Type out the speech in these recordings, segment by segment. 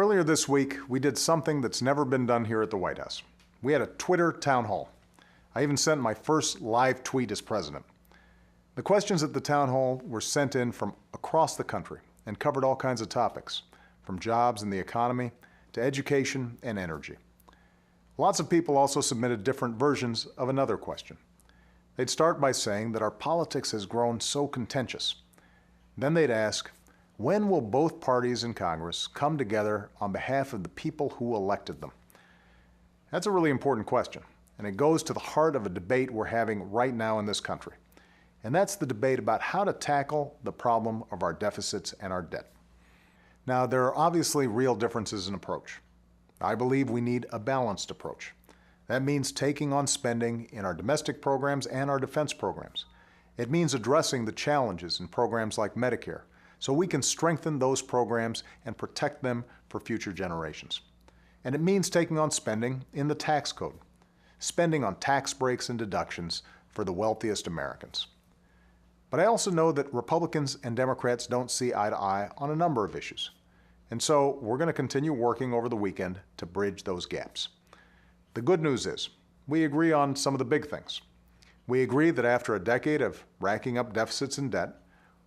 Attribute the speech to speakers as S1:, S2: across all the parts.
S1: Earlier this week, we did something that's never been done here at the White House. We had a Twitter town hall. I even sent my first live tweet as president. The questions at the town hall were sent in from across the country and covered all kinds of topics, from jobs and the economy to education and energy. Lots of people also submitted different versions of another question. They'd start by saying that our politics has grown so contentious. Then they'd ask, when will both parties in Congress come together on behalf of the people who elected them? That's a really important question, and it goes to the heart of a debate we're having right now in this country. And that's the debate about how to tackle the problem of our deficits and our debt. Now, there are obviously real differences in approach. I believe we need a balanced approach. That means taking on spending in our domestic programs and our defense programs. It means addressing the challenges in programs like Medicare, so we can strengthen those programs and protect them for future generations. And it means taking on spending in the tax code, spending on tax breaks and deductions for the wealthiest Americans. But I also know that Republicans and Democrats don't see eye to eye on a number of issues. And so we're going to continue working over the weekend to bridge those gaps. The good news is, we agree on some of the big things. We agree that after a decade of racking up deficits and debt,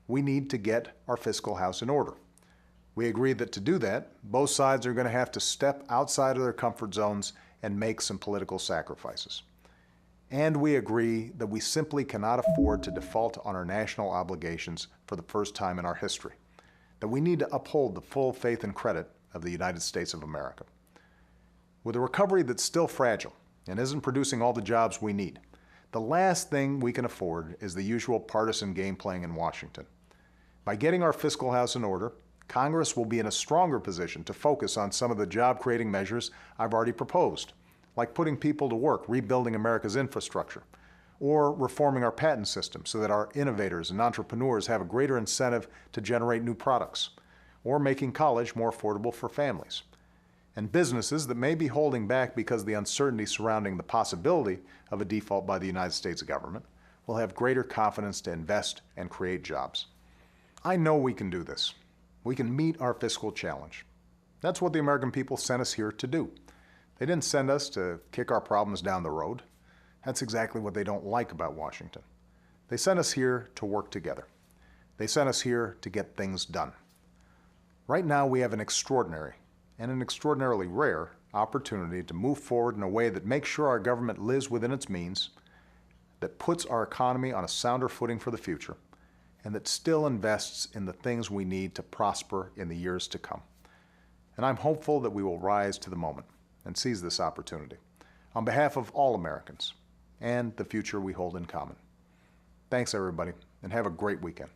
S1: we need to get our fiscal house in order. We agree that to do that, both sides are going to have to step outside of their comfort zones and make some political sacrifices. And we agree that we simply cannot afford to default on our national obligations for the first time in our history, that we need to uphold the full faith and credit of the United States of America. With a recovery that's still fragile and isn't producing all the jobs we need, the last thing we can afford is the usual partisan game playing in Washington. By getting our fiscal house in order, Congress will be in a stronger position to focus on some of the job-creating measures I've already proposed, like putting people to work rebuilding America's infrastructure, or reforming our patent system so that our innovators and entrepreneurs have a greater incentive to generate new products, or making college more affordable for families. And businesses that may be holding back because of the uncertainty surrounding the possibility of a default by the United States government will have greater confidence to invest and create jobs. I know we can do this. We can meet our fiscal challenge. That's what the American people sent us here to do. They didn't send us to kick our problems down the road. That's exactly what they don't like about Washington. They sent us here to work together. They sent us here to get things done. Right now we have an extraordinary and an extraordinarily rare opportunity to move forward in a way that makes sure our government lives within its means, that puts our economy on a sounder footing for the future, and that still invests in the things we need to prosper in the years to come. And I'm hopeful that we will rise to the moment and seize this opportunity on behalf of all Americans and the future we hold in common. Thanks, everybody, and have a great weekend.